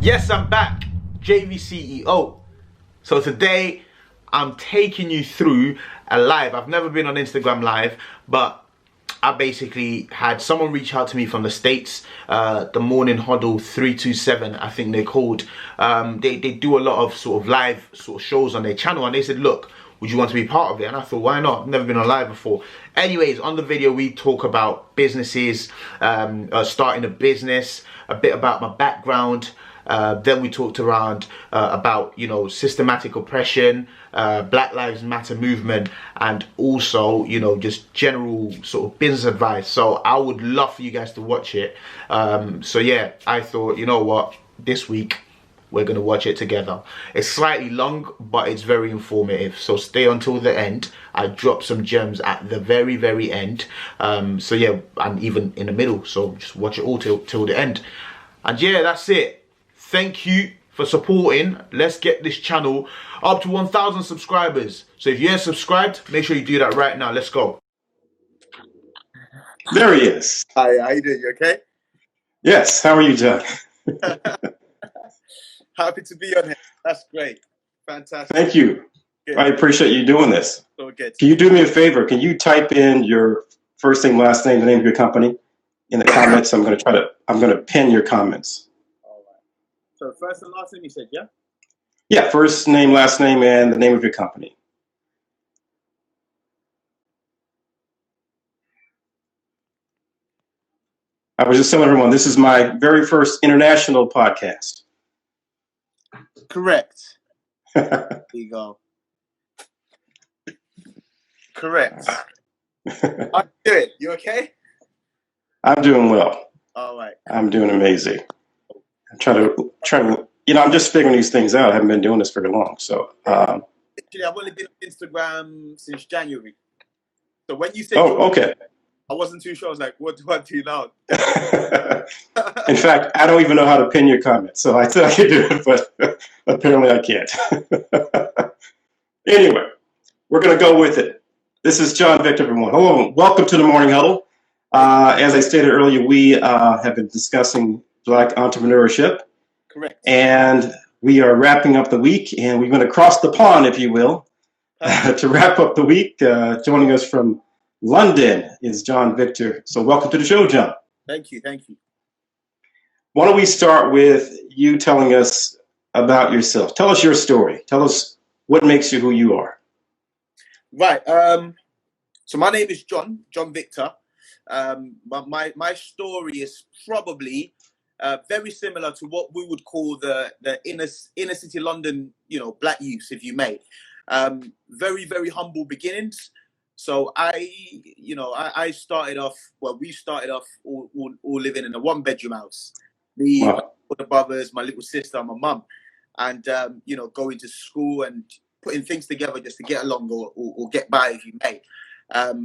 Yes, I'm back, JVceo. So today I'm taking you through a live. I've never been on Instagram live, but I basically had someone reach out to me from the States, the Morning Huddle 327, I think they're called. They do a lot of sort of live sort of shows on their channel, and they said, look, would you want to be part of it? And I thought, why not? I've never been on live before. Anyways, on the video we talk about businesses, starting a business, a bit about my background. Then we talked around about, you know, systematic oppression, Black Lives Matter movement, and also, you know, just general sort of business advice. So I would love for you guys to watch it. So yeah, I thought, you know what, this week we're going to watch it together. It's slightly long, but it's very informative. So stay until the end. I drop some gems at the very, very end. So yeah, and even in the middle. So just watch it all till the end. And yeah, that's it. Thank you for supporting. Let's get this channel up to 1,000 subscribers. So if you ain't subscribed, make sure you do that right now. Let's go. There he is. Hi, how you doing? You okay? Yes. How are you, John? Happy to be on here. That's great. Fantastic. Thank you. Good. I appreciate you doing this. So good. Can you do me a favor? Can you type in your first name, last name, the name of your company in the comments? I'm going to pin your comments. All right. So first and last name you said, yeah? Yeah, first name, last name, and the name of your company. I was just telling everyone, this is my very first international podcast. Correct. There you go. Correct. How you doing? You okay? I'm doing well. All right. I'm doing amazing. I'm trying to, you know, I'm just figuring these things out. I haven't been doing this very long. So, Actually, I've only been on Instagram since January. So when you said, oh, okay. I wasn't too sure. I was like, what do I do now? In fact, I don't even know how to pin your comment. So I said I could do it, but apparently I can't. Anyway, we're going to go with it. This is John Victor, everyone. Hello, welcome to the Morning Huddle. As I stated earlier, we have been discussing Black entrepreneurship. Correct. And we are wrapping up the week, and we're going to cross the pond, if you will, to wrap up the week. Joining us from London is John Victor. So welcome to the show, John. Thank you. Thank you. Why don't we start with you telling us about yourself? Tell us your story. Tell us what makes you who you are. Right. So my name is John Victor. My story is probably very similar to what we would call the inner city London, you know, black youth, if you may. Very, very humble beginnings. So I started off, well, we started off all living in a 1-bedroom house. Me, Wow. my brothers, my little sister, my mum, and going to school and putting things together just to get along or get by, if you may.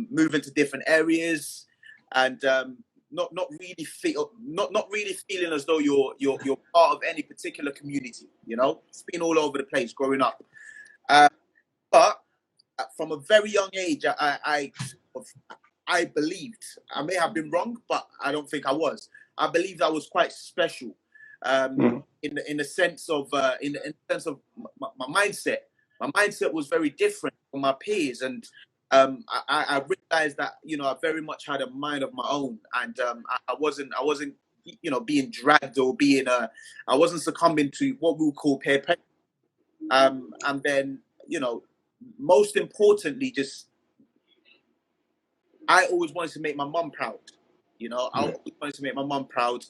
Moving to different areas, and not really feeling as though you're part of any particular community. You know, it's been all over the place growing up. But from a very young age, I believed, I may have been wrong, but I don't think I was. I believed I was quite special, in the sense of in the sense of my mindset. My mindset was very different from my peers, and I realized that, you know, I very much had a mind of my own, and I wasn't being dragged or I wasn't succumbing to what we would call peer pressure. And then, you know, most importantly, I always wanted to make my mum proud. You know, I always wanted to make my mum proud,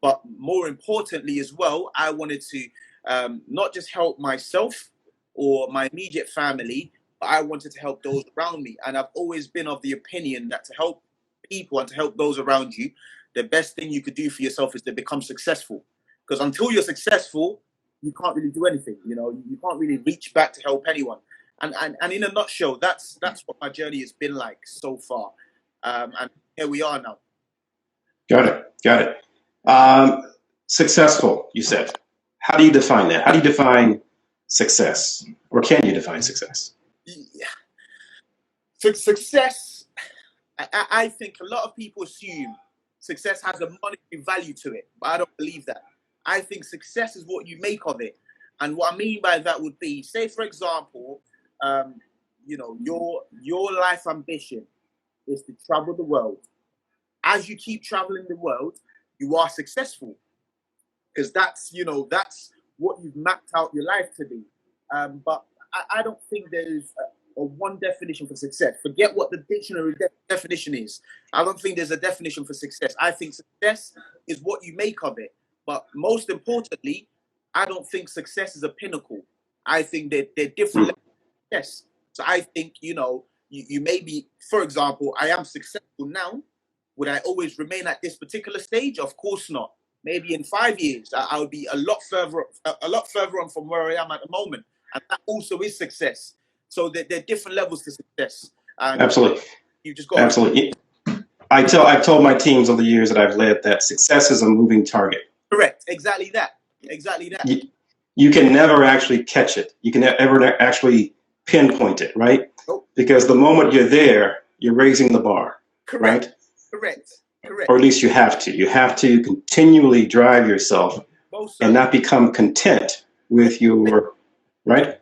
but more importantly as well, I wanted to not just help myself or my immediate family, but I wanted to help those around me. And I've always been of the opinion that to help people and to help those around you, the best thing you could do for yourself is to become successful. Because until you're successful, you can't really do anything. You know, you can't really reach back to help anyone. And in a nutshell, that's what my journey has been like so far. And here we are now. Got it. Successful, you said. How do you define that? How do you define success? Or can you define success? Yeah. Success, I think a lot of people assume success has a monetary value to it, but I don't believe that. I think success is what you make of it. And what I mean by that would be, say, for example, you know, your life ambition is to travel the world. As you keep traveling the world, you are successful, because that's, you know, that's what you've mapped out your life to be. But I don't think there's a one definition for success. Forget what the dictionary definition is. I don't think there's a definition for success. I think success is what you make of it. But most importantly, I don't think success is a pinnacle. I think that they're different levels of success. So I think, you know, you may be, for example, I am successful now. Would I always remain at this particular stage? Of course not. Maybe in 5 years, I would be a lot further on from where I am at the moment. And that also is success. So there are different levels to success. And Absolutely. You just got Absolutely. I've told my teams over the years that I've led that success is a moving target. Correct. Exactly that. Exactly that. You can never actually catch it. You can never actually pinpoint it, right? Nope. Because the moment you're there, you're raising the bar. Correct. Right? Correct. Correct. Or at least you have to. You have to continually drive yourself and not become content with your, right?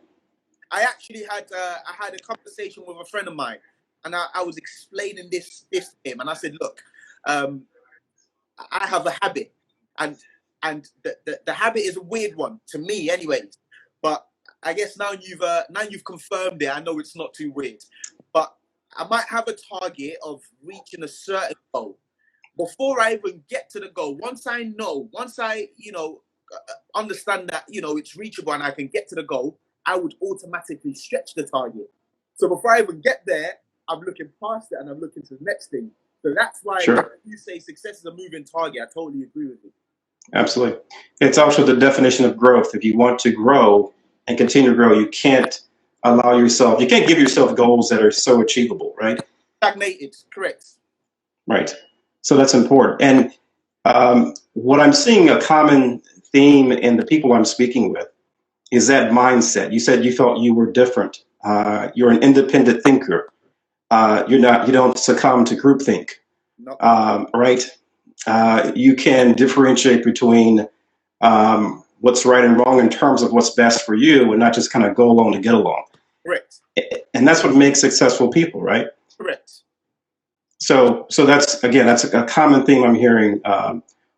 I actually had a conversation with a friend of mine, and I was explaining this to him, and I said, look, I have a habit, and the habit is a weird one to me, anyways. But I guess now you've confirmed it. I know it's not too weird, but I might have a target of reaching a certain goal. Before I even get to the goal, once I you know, understand that, you know, it's reachable and I can get to the goal, I would automatically stretch the target. So before I even get there, I'm looking past it and I'm looking to the next thing. So that's why Sure. you say success is a moving target. I totally agree with you. Absolutely. It's also the definition of growth. If you want to grow and continue to grow, you can't give yourself goals that are so achievable, right? Stagnated, correct. Right. So that's important. And what I'm seeing a common theme in the people I'm speaking with is that mindset. You said you felt you were different. You're an independent thinker. You don't succumb to groupthink. No. Right. You can differentiate between what's right and wrong in terms of what's best for you, and not just kind of go along to get along. Correct. And that's what makes successful people, right? Correct. So that's a common theme I'm hearing.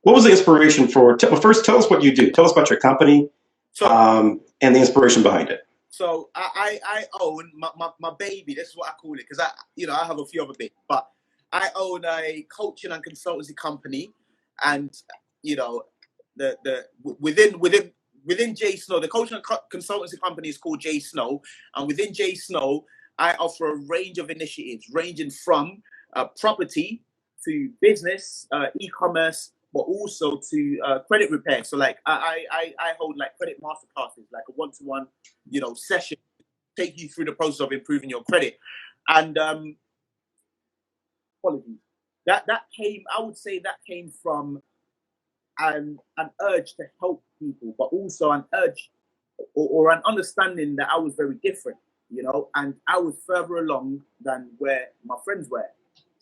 What was the inspiration for? First, tell us what you do. Tell us about your company, and the inspiration behind it. So I own my baby. This is what I call it, because I have a few other bits, but I own a coaching and consultancy company, and you know, within JVceo, the coaching and consultancy company is called JVceo, and within JVceo, I offer a range of initiatives ranging from property to business, e-commerce, but also to credit repair. So like I hold like credit masterclasses, like a one-to-one, you know, session, take you through the process of improving your credit. And apologies. I would say that came from an urge to help people, but also an urge or an understanding that I was very different, you know, and I was further along than where my friends were.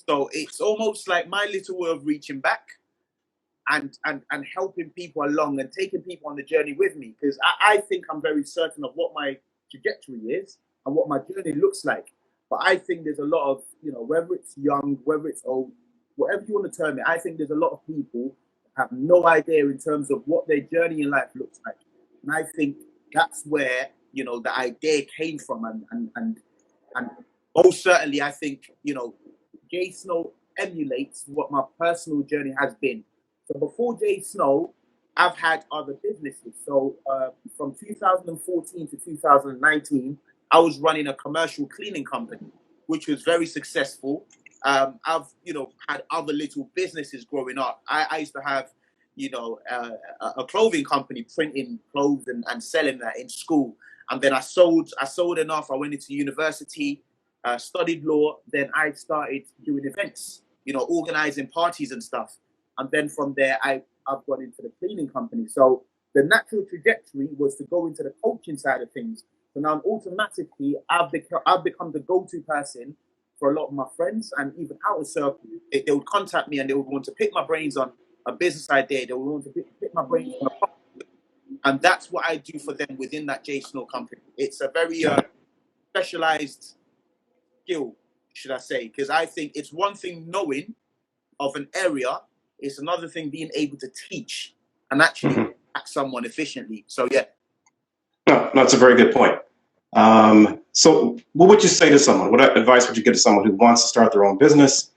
So it's almost like my little way of reaching back and helping people along and taking people on the journey with me, because I think I'm very certain of what my trajectory is and what my journey looks like. But I think there's a lot of, you know, whether it's young, whether it's old, whatever you want to term it, I think there's a lot of people have no idea in terms of what their journey in life looks like. And I think that's where, you know, the idea came from. And most certainly, I think, you know, JVceo emulates what my personal journey has been. So before JVceo, I've had other businesses. So from 2014 to 2019, I was running a commercial cleaning company, which was very successful. I've, you know, had other little businesses growing up. I used to have, you know, a clothing company, printing clothes and selling that in school. And then I sold enough. I went into university, studied law. Then I started doing events, you know, organizing parties and stuff. And then from there, I've gone into the cleaning company. So the natural trajectory was to go into the coaching side of things. So now automatically, I've become the go-to person for a lot of my friends and even outer circle. They would contact me and they would want to pick my brains on a business idea. They would want to pick my brains on a And that's what I do for them within that JVceo company. It's a very specialized skill, should I say, because I think it's one thing knowing of an area, it's another thing being able to teach and actually act someone efficiently. So yeah. No, that's a very good point. So what would you say to someone? What advice would you give to someone who wants to start their own business,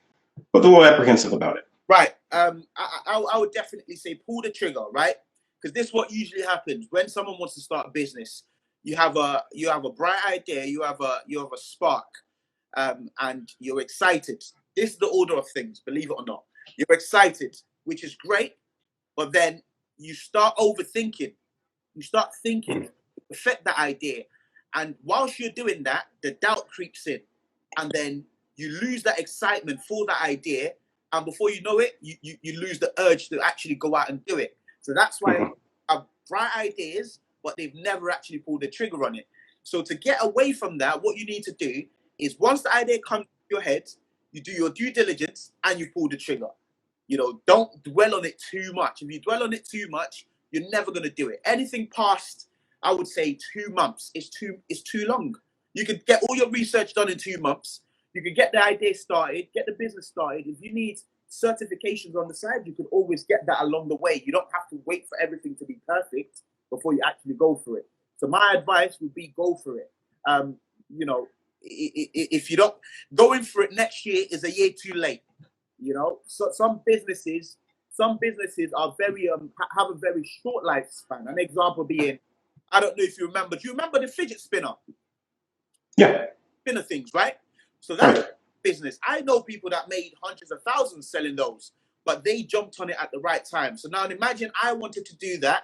but they're a little apprehensive about it? Right. I would definitely say pull the trigger, right? Because this is what usually happens when someone wants to start a business. You have a bright idea, you have a spark, and you're excited. This is the order of things, believe it or not. You're excited, which is great, but then you start overthinking. You start thinking to perfect that idea. And whilst you're doing that, the doubt creeps in. And then you lose that excitement for that idea. And before you know it, you lose the urge to actually go out and do it. So that's why I have bright ideas, but they've never actually pulled the trigger on it. So to get away from that, what you need to do is once the idea comes to your head, you do your due diligence and you pull the trigger. You know, don't dwell on it too much. If you dwell on it too much, you're never going to do it. Anything past, I would say 2 months is too long. You could get all your research done in 2 months. You could get the idea started, get the business started. If you need certifications on the side, you could always get that along the way. You don't have to wait for everything to be perfect before you actually go for it. So my advice would be go for it. You know, if you don't, going for it next year is a year too late. You know, so some businesses are very have a very short lifespan. An example being, I don't know if you remember. Do you remember the fidget spinner? Yeah. Spinner things, right? So that's business. I know people that made hundreds of thousands selling those, but they jumped on it at the right time. So now imagine I wanted to do that,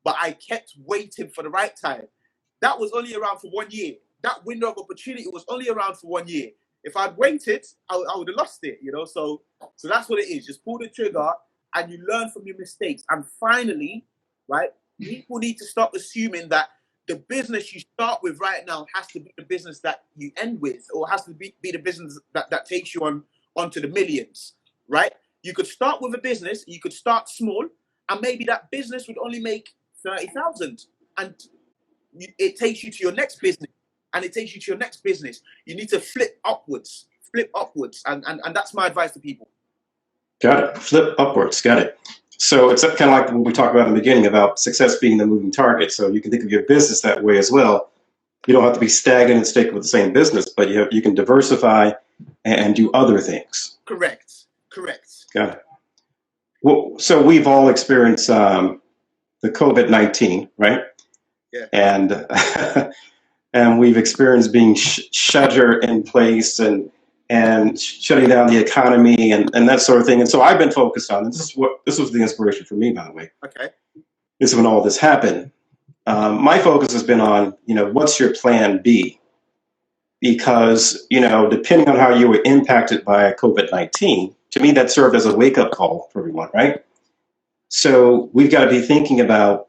but I kept waiting for the right time. That was only around for 1 year. That window of opportunity was only around for 1 year. If I'd waited, I would have lost it, you know? So that's what it is. Just pull the trigger and you learn from your mistakes. And finally, right, people need to stop assuming that the business you start with right now has to be the business that you end with, or has to be the business that takes you onto the millions, right? You could start with a business, you could start small, and maybe that business would only make 30,000, and it takes you to your next business, and it takes you to your next business. You need to flip upwards, and that's my advice to people. Got it. Flip upwards. Got it. So it's kind of like what we talked about in the beginning about success being the moving target. So you can think of your business that way as well. You don't have to be stagnant and stick with the same business, but you can diversify and do other things. Correct. Got it. Well, so we've all experienced the COVID-19, right? Yeah. And and we've experienced being shuttered in place and shutting down the economy and that sort of thing. And so I've been focused on this was the inspiration for me, by the way. Okay. This is when all this happened. My focus has been on, what's your plan B? Because, depending on how you were impacted by COVID-19, to me, that served as a wake-up call for everyone, right? So we've got to be thinking about,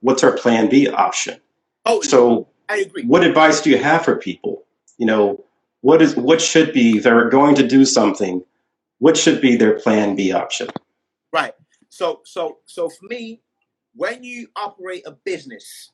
what's our plan B option? Oh, so I agree. What advice do you have for people? What should be, if they're going to do something, what should be their plan B option? Right. So for me, when you operate a business,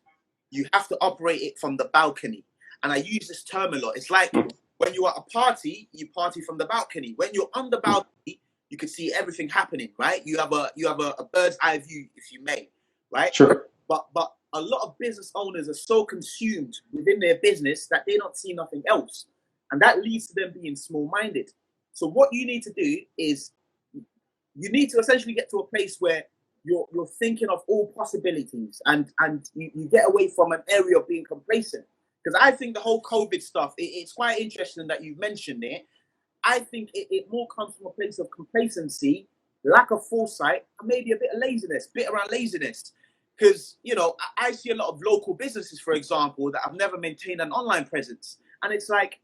you have to operate it from the balcony. And I use this term a lot. It's like when you're at a party, you party from the balcony. When you're on the balcony, you can see everything happening, right? You have a bird's eye view, if you may, right? Sure. But a lot of business owners are so consumed within their business that they don't see nothing else. And that leads to them being small-minded. So what you need to do is you need to essentially get to a place where you're thinking of all possibilities and you get away from an area of being complacent. Because I think the whole COVID stuff, it's quite interesting that you've mentioned it. I think it more comes from a place of complacency, lack of foresight, and maybe a bit of laziness, bit around laziness. Because, I see a lot of local businesses, for example, that have never maintained an online presence. And it's like,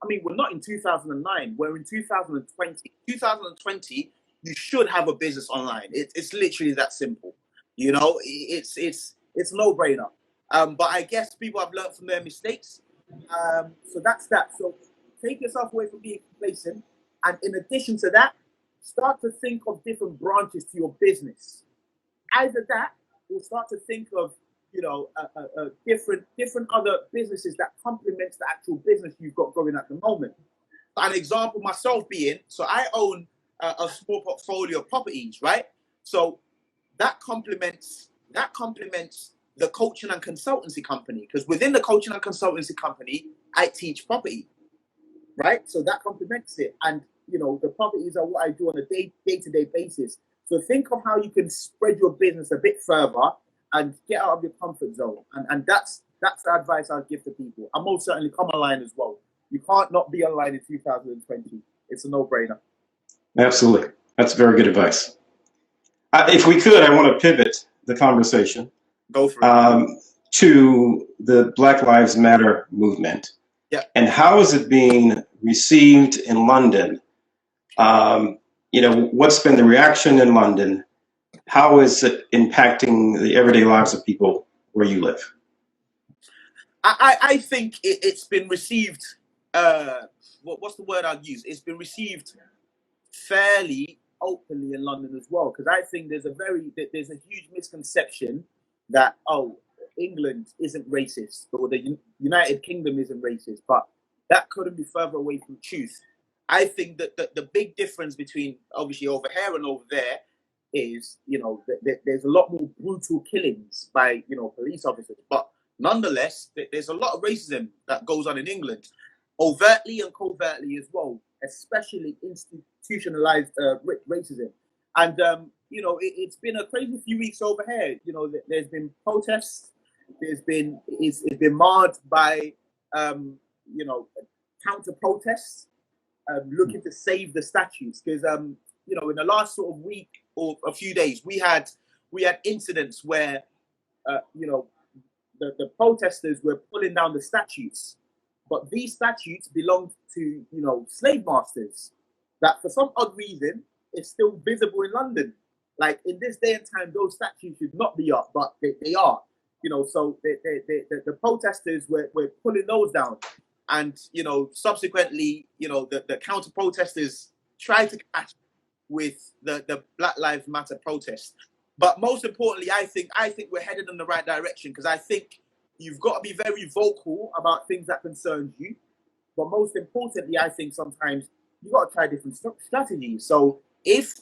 we're not in 2009, we're in 2020. 2020, you should have a business online. It's literally that simple. It's a no-brainer. But I guess people have learned from their mistakes. So that's that. So take yourself away from being complacent. And in addition to that, start to think of different branches to your business. Either that, or start to think of different other businesses that complements the actual business you've got going at the moment. An example myself being, so I own a small portfolio of properties, right? So that complements the coaching and consultancy company, because within the coaching and consultancy company, I teach property, right? So that complements it, and the properties are what I do on a day-to-day basis. So think of how you can spread your business a bit further and get out of your comfort zone, and that's the advice I'd give to people. And most certainly come online as well. You can't not be online in 2020. It's a no-brainer. Absolutely. That's very good advice. If we could, I want to pivot the conversation. Go for it. To the Black Lives Matter movement. Yeah. And how is it being received in London? What's been the reaction in London? How is it impacting the everyday lives of people where you live? I think it's been received, what's the word I'd use? It's been received fairly openly in London as well, because I think there's a huge misconception that, England isn't racist, or the United Kingdom isn't racist, but that couldn't be further away from truth. I think that the big difference between obviously over here and over there is, there's a lot more brutal killings by, police officers, but nonetheless, there's a lot of racism that goes on in England, overtly and covertly as well, especially institutionalized racism. And, it's been a crazy few weeks over here. There's been protests. It's been marred by, counter protests, looking to save the statues. Because, in the last sort of week or a few days, we had incidents where, the protesters were pulling down the statues, but these statues belonged to, slave masters that for some odd reason is still visible in London. Like in this day and time, those statues should not be up, but they are. So the protesters were pulling those down, and subsequently, the counter protesters tried to catch with the Black Lives Matter protest. But most importantly, I think we're headed in the right direction, because I think you've got to be very vocal about things that concern you. But most importantly, I think sometimes you got to try different strategies. So if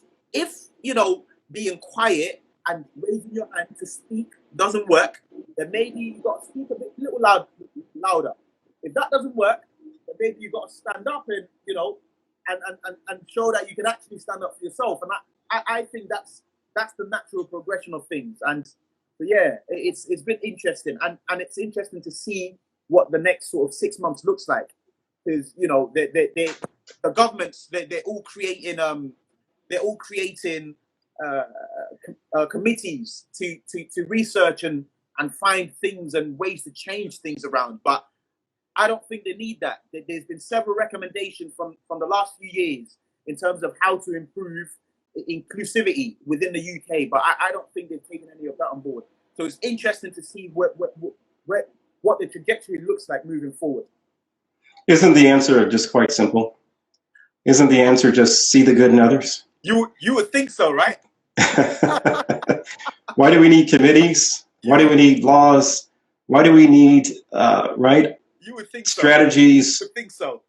being quiet and raising your hand to speak doesn't work, then maybe you got to speak a little louder. If that doesn't work, then maybe you got to stand up and and show that you can actually stand up for yourself. And I think that's the natural progression of things. And so yeah, it's been interesting, and it's interesting to see what the next sort of 6 months looks like, because the governments they're all creating committees to research and find things and ways to change things around. But I don't think they need that. There's been several recommendations from the last few years in terms of how to improve inclusivity within the UK, but I don't think they've taken any of that on board. So it's interesting to see what the trajectory looks like moving forward. Isn't the answer just quite simple? Isn't the answer just see the good in others? You would think so, right? Why do we need committees? Why do we need laws? Why do we need right? You would think strategies. So. You would think so.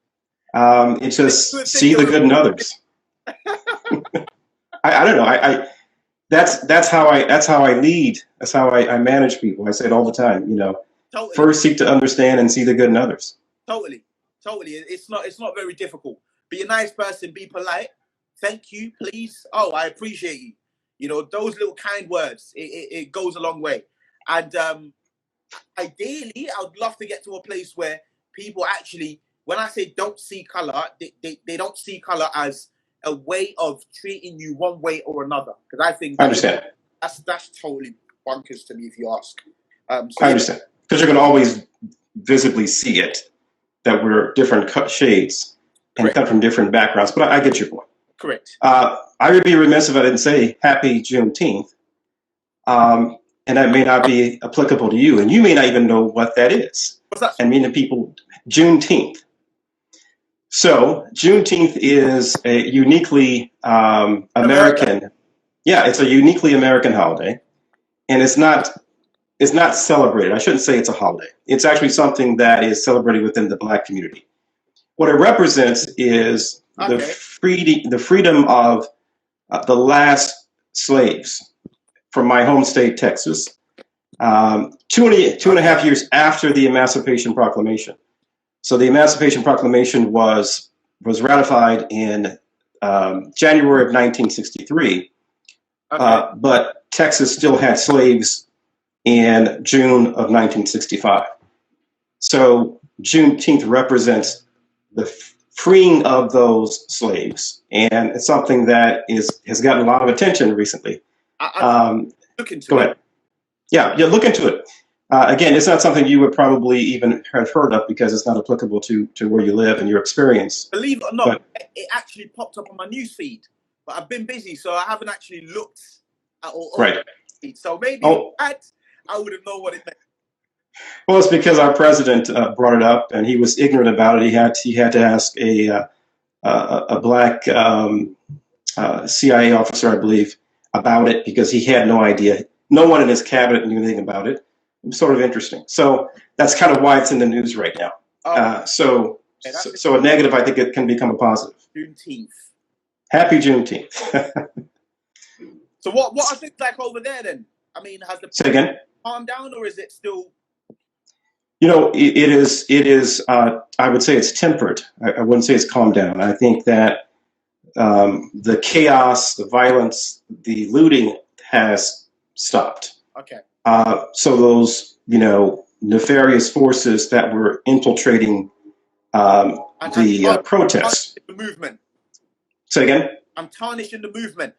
It's just see the good in others. I don't know. That's how I lead. That's how I manage people. I say it all the time. Totally. First seek to understand and see the good in others. Totally. It's not very difficult. Be a nice person. Be polite. Thank you, please. Oh, I appreciate you. Those little kind words. It goes a long way. And ideally, I would love to get to a place where people actually, when I say don't see color, they don't see color as a way of treating you one way or another. Because I think I understand. That's totally bonkers to me, if you ask. I understand. Because you're going to always visibly see it, that we're different shades and Correct. come from different backgrounds. But I get your point. Correct. I would be remiss if I didn't say happy Juneteenth. And that may not be applicable to you, and you may not even know what that is. What's that? And many people, Juneteenth. So Juneteenth is a uniquely American. Yeah, it's a uniquely American holiday, and it's not is not celebrated. I shouldn't say it's a holiday. It's actually something that is celebrated within the Black community. What it represents is the freedom of the last slaves from my home state, Texas, two and a half years after the Emancipation Proclamation. So the Emancipation Proclamation was ratified in January of 1963, but Texas still had slaves in June of 1965. So Juneteenth represents the freeing of those slaves, and it's something that has gotten a lot of attention recently. Look into go ahead. Yeah, look into it. Again, it's not something you would probably even have heard of because it's not applicable to where you live and your experience. Believe it or not, it actually popped up on my news feed, but I've been busy, so I haven't actually looked at all. Right. So maybe I would have known what it meant. Well, it's because our president brought it up, and he was ignorant about it. He had to ask a Black CIA officer, I believe, about it because he had no idea. No one in his cabinet knew anything about it. It was sort of interesting. So that's kind of why it's in the news right now. So a negative, I think it can become a positive. Juneteenth. Happy Juneteenth. So what are things like over there then? I mean, has the Say again? calmed down, or is it still? You know, it is. I would say it's temperate. I wouldn't say it's calmed down. I think that the chaos, the violence, the looting has stopped. Okay. So those, nefarious forces that were infiltrating the protests. The movement. Say again? I'm tarnishing the movement.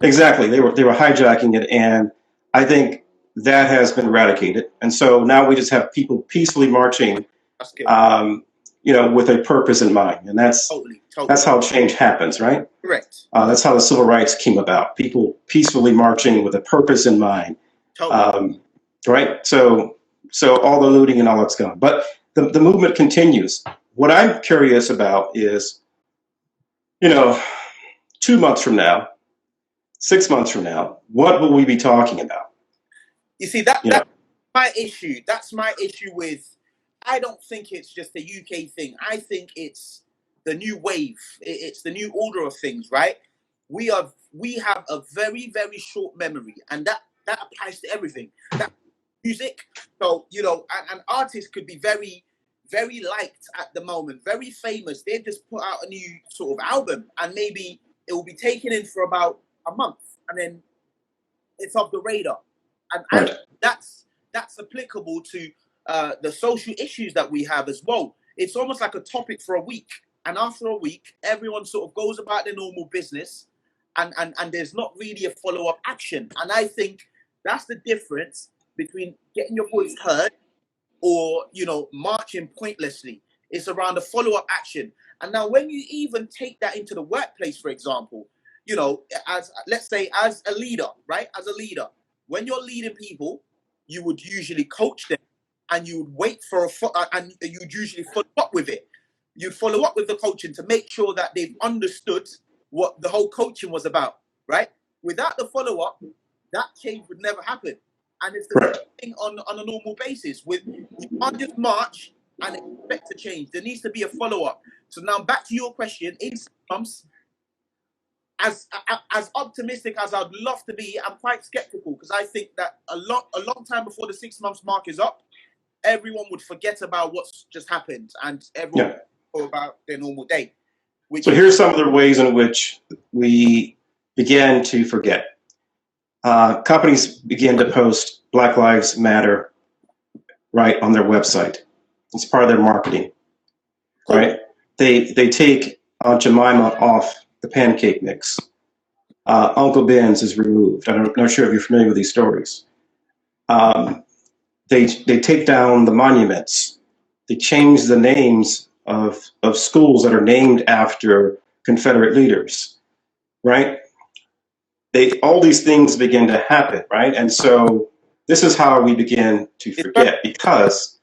Exactly. They were hijacking it, and I think that has been eradicated. And so now we just have people peacefully marching, with a purpose in mind. And that's how change happens, right? Correct. That's how the civil rights came about. People peacefully marching with a purpose in mind. Totally. Right? So all the looting and all that's gone. But the movement continues. What I'm curious about is, 2 months from now, 6 months from now, what will we be talking about? You see, that's my issue. That's my issue with, I don't think it's just a UK thing. I think it's the new wave. It's the new order of things, right? We have a very, very short memory, and that applies to everything. That music, so, an artist could be very, very liked at the moment, very famous. They've just put out a new sort of album, and maybe it will be taken in for about a month, and then it's off the radar. And that's applicable to the social issues that we have as well. It's almost like a topic for a week, and after a week, everyone sort of goes about their normal business, and there's not really a follow-up action. And I think that's the difference between getting your voice heard or marching pointlessly. It's around the follow-up action. And now, when you even take that into the workplace, for example, let's say as a leader, right? As a leader, when you're leading people, you would usually coach them, and you would wait for and you'd usually follow up with it. You'd follow up with the coaching to make sure that they've understood what the whole coaching was about, right? Without the follow-up, that change would never happen. And it's the same thing on a normal basis. You can't just march and expect to change. There needs to be a follow-up. So now back to your question, in some months, as optimistic as I'd love to be, I'm quite skeptical, because I think that a long time before the 6 months mark is up, everyone would forget about what's just happened, and everyone would go about their normal day. So here's some of the ways in which we began to forget. Companies began to post Black Lives Matter right on their website. It's part of their marketing, right? They take Aunt Jemima off the pancake mix. Uncle Ben's is removed. I'm not sure if you're familiar with these stories. They take down the monuments. They change the names of schools that are named after Confederate leaders, right? All these things begin to happen, right? And so this is how we begin to forget, because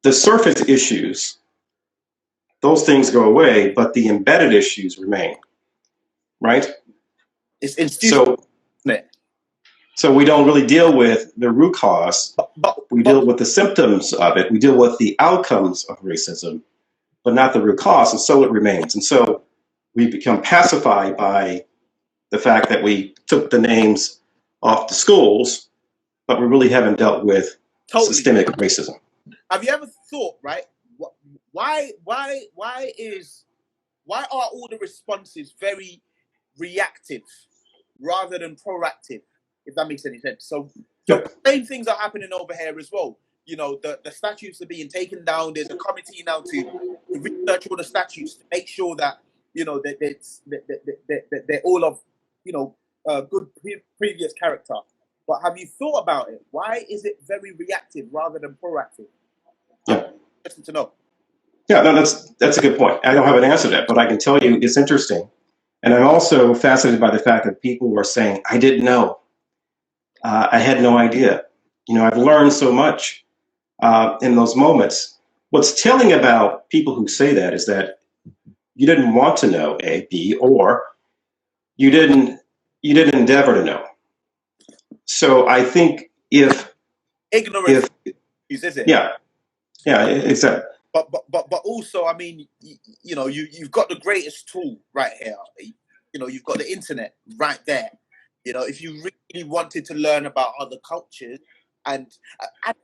the surface issues, those things go away, but the embedded issues remain, right? It's institutional, isn't it? So we don't really deal with the root cause. We deal with the symptoms of it. We deal with the outcomes of racism, but not the root cause. And so it remains. And so we become pacified by the fact that we took the names off the schools, but we really haven't dealt with systemic racism. Have you ever thought, right? Why are all the responses very reactive rather than proactive? If that makes any sense. So same things are happening over here as well. You know, the statues are being taken down. There's a committee now to research all the statues to make sure that, you know, that they're all of, you know, good previous character. But have you thought about it? Why is it very reactive rather than proactive? Yeah. Interesting to know. Yeah, no, that's a good point. I don't have an answer to that, but I can tell you it's interesting. And I'm also fascinated by the fact that people are saying, I didn't know. I had no idea. You know, I've learned so much in those moments. What's telling about people who say that is that you didn't want to know, A, B, or you didn't endeavor to know. So I think if ignorance is it? Yeah, exactly. But also, I mean, you know, you've got the greatest tool right here. You know, you've got the internet right there. You know, if you really wanted to learn about other cultures, and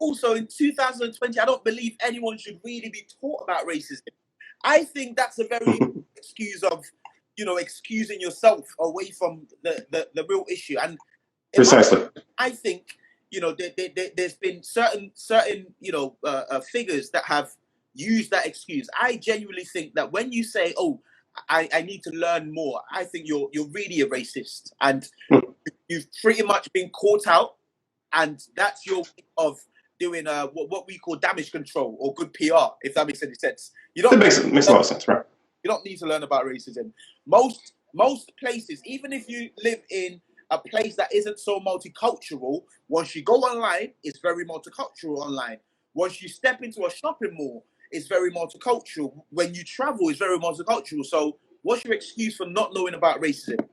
also in 2020, I don't believe anyone should really be taught about racism. I think that's a very excuse of, you know, excusing yourself away from the real issue. And precisely, I think, you know, there's been certain you know figures that have used that excuse. I genuinely think that when you say, "Oh, I need to learn more," I think you're really a racist, and you've pretty much been caught out, and that's your way of doing what we call damage control or good PR, if that makes any sense. You don't. That makes a lot of sense, right? You don't need to learn about racism. Most places, even if you live in a place that isn't so multicultural, once you go online, it's very multicultural online. Once you step into a shopping mall, it's very multicultural. When you travel, it's very multicultural. So what's your excuse for not knowing about racism?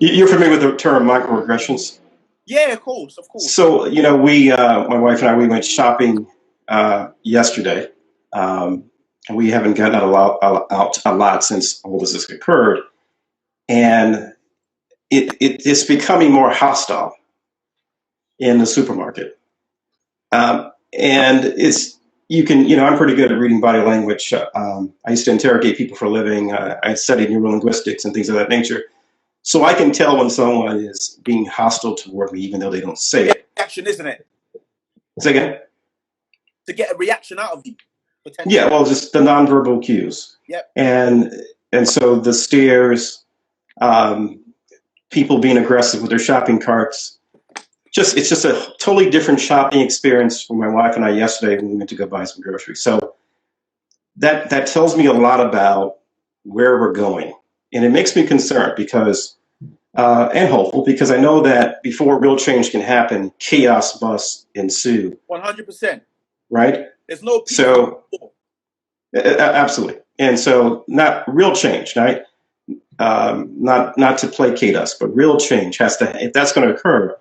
You're familiar with the term microaggressions? Yeah, of course. So, you know, we, my wife and I, we went shopping yesterday. And we haven't gotten out a lot since all this has occurred. And it's becoming more hostile in the supermarket. And I'm pretty good at reading body language. I used to interrogate people for a living. I studied neurolinguistics and things of that nature. So I can tell when someone is being hostile toward me, even though they don't say it. Reaction, isn't it? Say again? To get a reaction out of you. Yeah, well, just the nonverbal cues. Yep. And so the stares, people being aggressive with their shopping carts. It's just a totally different shopping experience for my wife and I yesterday when we went to go buy some groceries. So that tells me a lot about where we're going. And it makes me concerned because, and hopeful, because I know that before real change can happen, chaos must ensue. 100%. Right? There's no peace. So, absolutely. And so not real change, right? Not to placate us, but real change has to, if that's going to occur,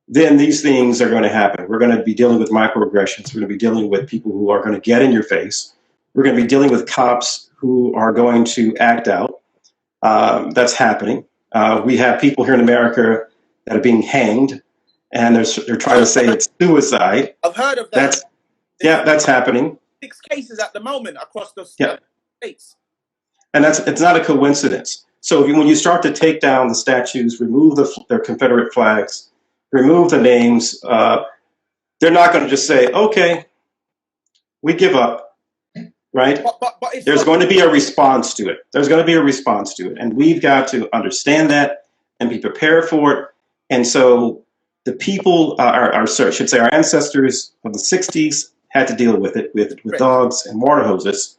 then these things are going to happen. We're going to be dealing with microaggressions. We're going to be dealing with people who are going to get in your face. We're going to be dealing with cops who are going to act out. That's happening. We have people here in America that are being hanged, and they're trying to say it's suicide. I've heard of that. That's happening. 6 cases at the moment across the states. And it's not a coincidence. So when you start to take down the statues, remove their Confederate flags, remove the names, they're not going to just say, okay, we give up. Right? But there's going to be a response to it. There's going to be a response to it. And we've got to understand that and be prepared for it. And so the people, our ancestors of the 60s had to deal with it with dogs and water hoses.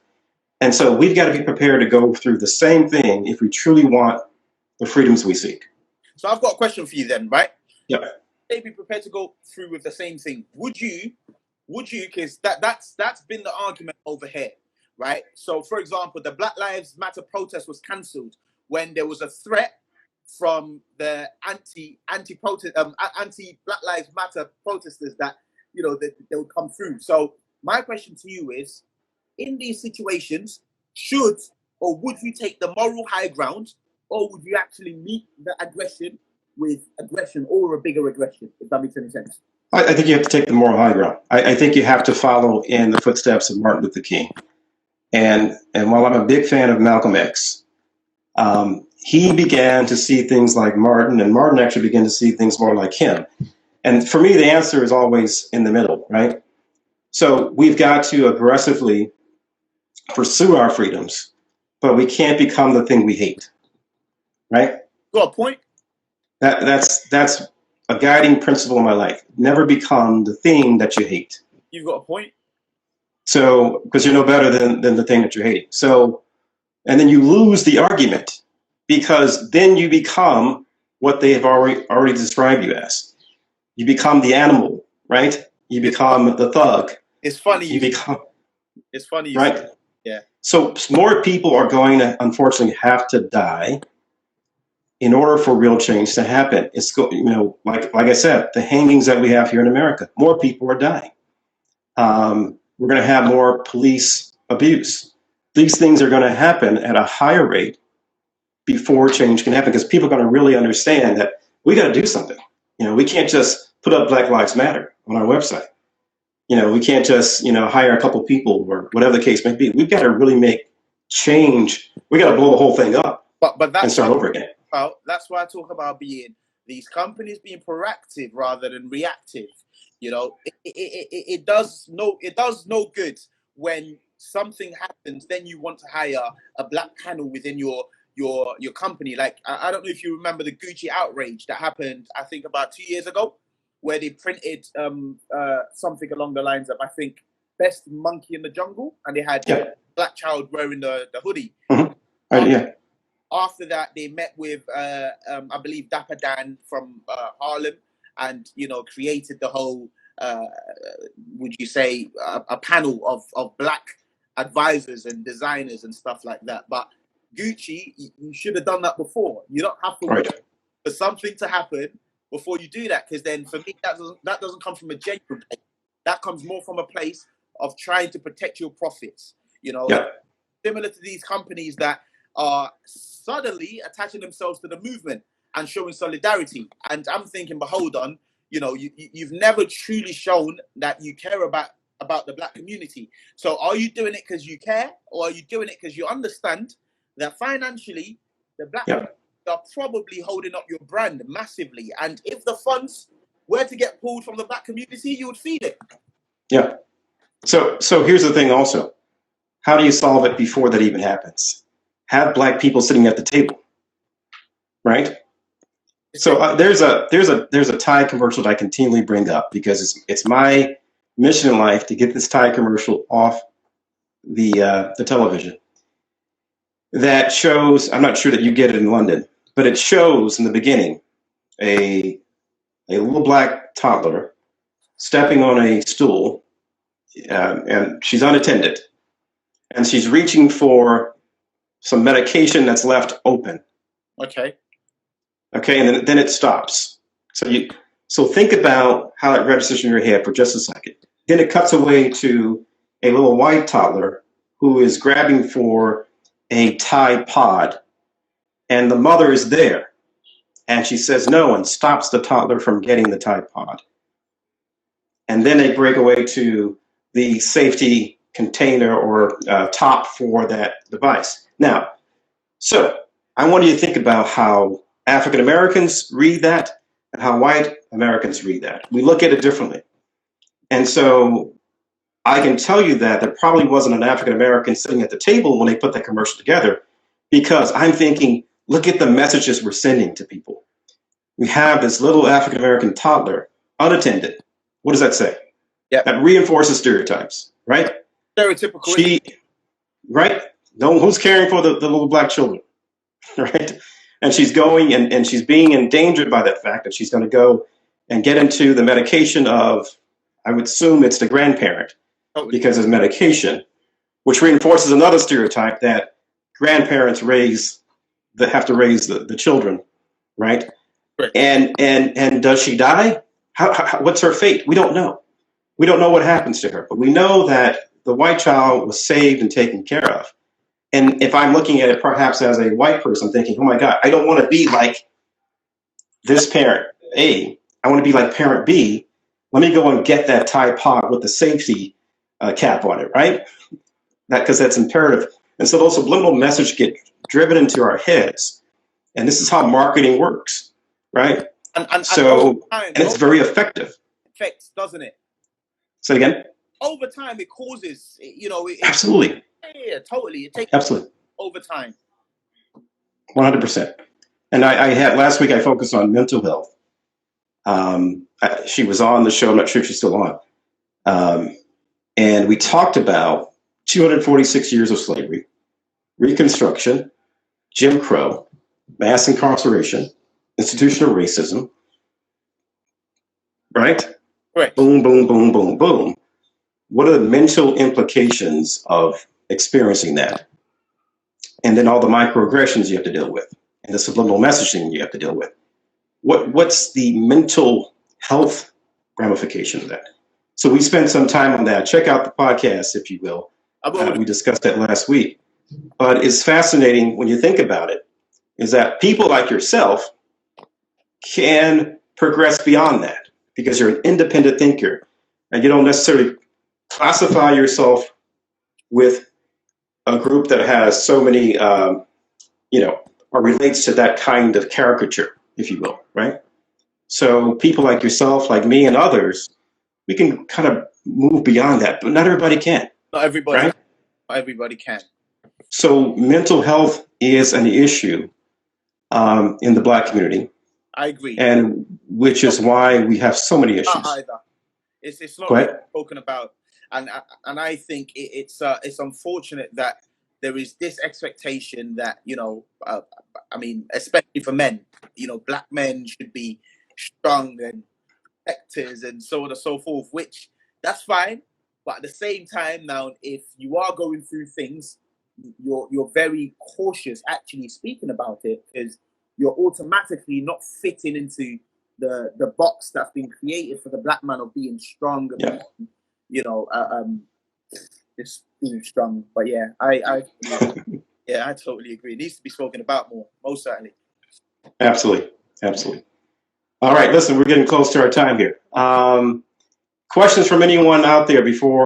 And so we've got to be prepared to go through the same thing if we truly want the freedoms we seek. So I've got a question for you then, right? Yeah. They'd be prepared to go through with the same thing. Would you, because that's been the argument over here, right? So for example, the Black Lives Matter protest was cancelled when there was a threat from the anti Black Lives Matter protesters that they would come through. So my question to you is, in these situations, should or would you take the moral high ground, or would you actually meet the aggression with aggression or a bigger aggression, if that makes any sense? I think you have to take the moral high ground. I think you have to follow in the footsteps of Martin Luther King. And while I'm a big fan of Malcolm X, he began to see things like Martin, and Martin actually began to see things more like him. And for me, the answer is always in the middle, right? So we've got to aggressively pursue our freedoms, but we can't become the thing we hate, right? Got a point? That's a guiding principle in my life. Never become the thing that you hate. You've got a point. So, because you're no better than the thing that you hate. So, and then you lose the argument, because then you become what they have already described you as. You become the animal, right? You become the thug. It's funny. It's funny, right? Yeah. So more people are going to, unfortunately, have to die in order for real change to happen. It's like I said, the hangings that we have here in America, more people are dying. We're going to have more police abuse. These things are going to happen at a higher rate before change can happen, because people are going to really understand that we got to do something. We can't just put up Black Lives Matter on our website. We can't just, hire a couple people or whatever the case may be. We've got to really make change. We got to blow the whole thing up but that's and start over again. That's why I talk about these companies being proactive rather than reactive. It does no good when something happens, then you want to hire a black panel within your company. Like, I don't know if you remember the Gucci outrage that happened, I think about 2 years ago, where they printed something along the lines of, I think, best monkey in the jungle, and they had a black child wearing the hoodie. Mm-hmm. After that, they met with, I believe, Dapper Dan from Harlem, and created the whole, would you say, a panel of black advisors and designers and stuff like that. But Gucci, you should have done that before. You don't have to wait for something to happen before you do that, because then for me that doesn't come from a genuine place. That comes more from a place of trying to protect your profits. Similar to these companies that are suddenly attaching themselves to the movement and showing solidarity. And I'm thinking, but hold on, you've never truly shown that you care about the black community. So are you doing it because you care, or are you doing it because you understand that financially the black community are probably holding up your brand massively? And if the funds were to get pulled from the black community, you would feed it. Yeah. So here's the thing also. How do you solve it before that even happens? Have black people sitting at the table, right? So there's a Tide commercial that I continually bring up, because it's my mission in life to get this Tide commercial off the television. That shows, I'm not sure that you get it in London, but it shows in the beginning a little black toddler stepping on a stool, and she's unattended, and she's reaching for some medication that's left open. Okay, and then it stops. So think about how it registers in your head for just a second. Then it cuts away to a little white toddler who is grabbing for a Tide pod, and the mother is there, and she says no and stops the toddler from getting the Tide pod. And then they break away to the safety container or top for that device. Now, so I want you to think about how African Americans read that and how white Americans read that. We look at it differently. And so I can tell you that there probably wasn't an African American sitting at the table when they put that commercial together, because I'm thinking, look at the messages we're sending to people. We have this little African American toddler, unattended. What does that say? Yeah. That reinforces stereotypes, right? Stereotypical. Right? No one who's caring for the little black children, right? And she's going and she's being endangered by that fact that she's going to go and get into the medication of, I would assume it's the grandparent, because it's medication, which reinforces another stereotype that grandparents have to raise the children right? Right. And does she die? What's her fate? We don't know. We don't know what happens to her, but we know that the white child was saved and taken care of. And if I'm looking at it perhaps as a white person, I'm thinking, oh my God, I don't want to be like this parent A. I want to be like parent B. Let me go and get that Tide Pod with the safety cap on it, right? Because that's imperative. And so those subliminal messages get driven into our heads. And this is how marketing works, right? And it's very effective. Effects, doesn't it? Say it again. Over time, it causes, Absolutely. Yeah, totally. It takes absolutely over time. 100%. And I had last week, I focused on mental health. She was on the show. I'm not sure if she's still on. And we talked about 246 years of slavery, Reconstruction, Jim Crow, mass incarceration, institutional racism, right? Right. Boom, boom, boom, boom, boom. What are the mental implications of experiencing that? And then all the microaggressions you have to deal with, and the subliminal messaging you have to deal with. What's the mental health ramification of that? So we spent some time on that. Check out the podcast, if you will. We discussed that last week. But it's fascinating when you think about it, is that people like yourself can progress beyond that because you're an independent thinker and you don't necessarily classify yourself with a group that has so many, or relates to that kind of caricature, if you will, right? So people like yourself, like me and others, we can kind of move beyond that, but not everybody can. Not everybody, right? Not everybody can. So mental health is an issue in the Black community. I agree. And which is why we have so many issues. Not either. It's not really spoken about. And I think it's unfortunate that there is this expectation that, especially for men, Black men should be strong and protectors and so on and so forth, which that's fine. But at the same time now, if you are going through things, you're very cautious actually speaking about it because you're automatically not fitting into the box that's been created for the Black man of being strong and just being strong. But yeah, I totally agree. It needs to be spoken about more, most certainly. Absolutely. All right, listen, we're getting close to our time here. Questions from anyone out there before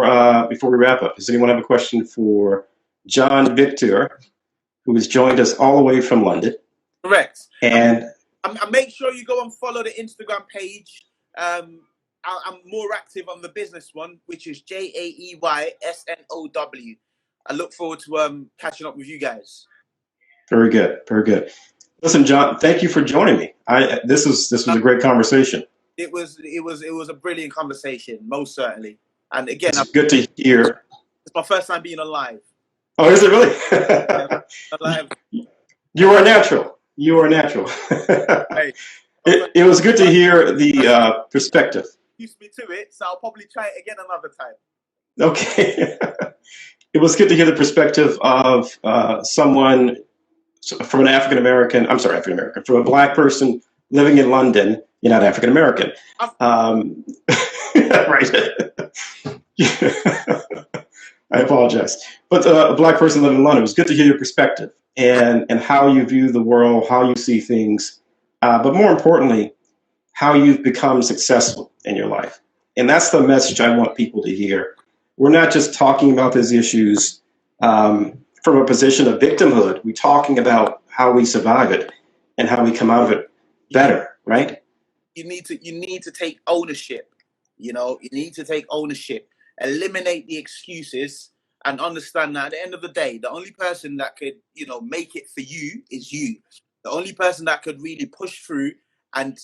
we wrap up? Does anyone have a question for John Victor, who has joined us all the way from London? Correct. And make sure you go and follow the Instagram page. I'm more active on the business one, which is JAEYSNOW. I look forward to catching up with you guys. Very good. Listen, John, thank you for joining me. This was a great conversation. It was a brilliant conversation, most certainly. And again, it's good to hear. It's my first time being alive. Oh, is it really? Alive. You are natural. Hey, it was good to hear the perspective. Used me to it, so I'll probably try it again another time. Okay. It was good to hear the perspective of someone from an from a Black person living in London. You're not African American. Right. I apologize. But a Black person living in London, it was good to hear your perspective and how you view the world, how you see things, but more importantly, how you've become successful in your life. And that's the message I want people to hear. We're not just talking about these issues from a position of victimhood. We're talking about how we survive it and how we come out of it better, right? You need to take ownership. You need to take ownership. Eliminate the excuses and understand that at the end of the day, the only person that could, make it for you is you. The only person that could really push through and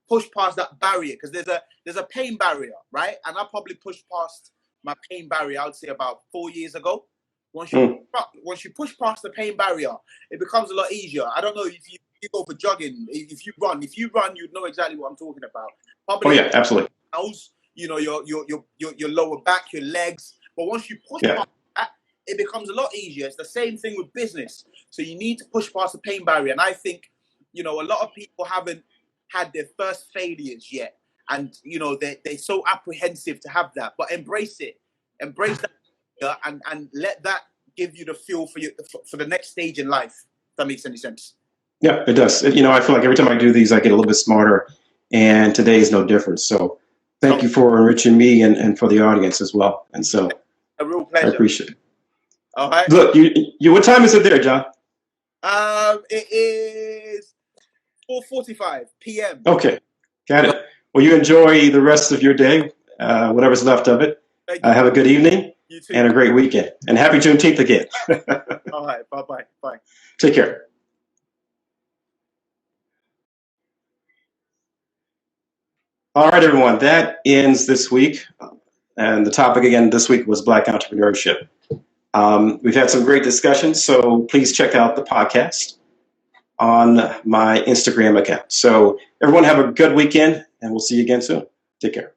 push past that barrier, because there's a pain barrier, right? And I probably pushed past my pain barrier, I would say about 4 years ago. Once you push past the pain barrier, it becomes a lot easier. I don't know if you go for jogging, if you run, you'd know exactly what I'm talking about. Probably, oh yeah, absolutely. Your lower back, your legs. But once you push past that, it becomes a lot easier. It's the same thing with business. So you need to push past the pain barrier. And I think you know, a lot of people haven't had their first failures yet. And, you know, they're so apprehensive to have that. But embrace it. Embrace that and let that give you the fuel for the next stage in life. If that makes any sense. Yeah, it does. You know, I feel like every time I do these, I get a little bit smarter. And today is no different. So thank you for enriching me and for the audience as well. And so a real pleasure. I appreciate it. All right. Look, you what time is it there, John? It is 4:45 p.m. Okay, got it. Well, you enjoy the rest of your day, whatever's left of it. Have a good evening and a great weekend. And happy Juneteenth again. All right. Bye-bye. Bye. Take care. All right, everyone. That ends this week. And the topic again this week was Black entrepreneurship. We've had some great discussions, so please check out the podcast on my Instagram account. So everyone have a good weekend, and we'll see you again soon. Take care.